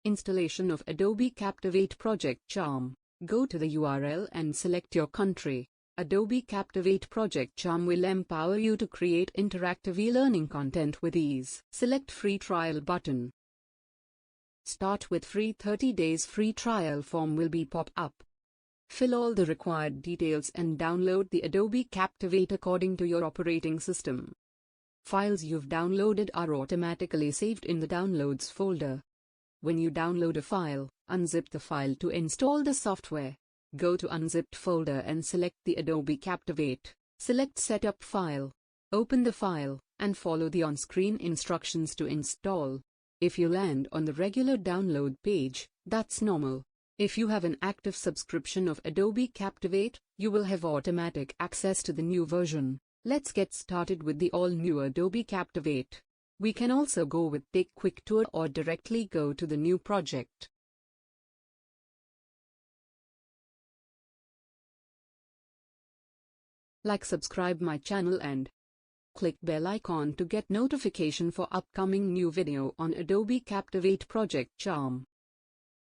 Installation of Adobe Captivate Project Charm. Go to the URL and select your country. Adobe Captivate Project Charm will empower you to create interactive e-learning content with ease. Select Free Trial button. Start with free 30 days free trial form will be pop up. Fill all the required details and download the Adobe Captivate according to your operating system. Files you've downloaded are automatically saved in the Downloads folder. When you download a file, unzip the file to install the software. Go to Unzipped folder and select the Adobe Captivate. Select Setup File. Open the file, and follow the on-screen instructions to install. If you land on the regular download page, that's normal. If you have an active subscription of Adobe Captivate, you will have automatic access to the new version. Let's get started with the all-new Adobe Captivate. We can also go with Take Quick Tour or directly go to the new project. Like, subscribe my channel and click bell icon to get notification for upcoming new video on Adobe Captivate Project Charm.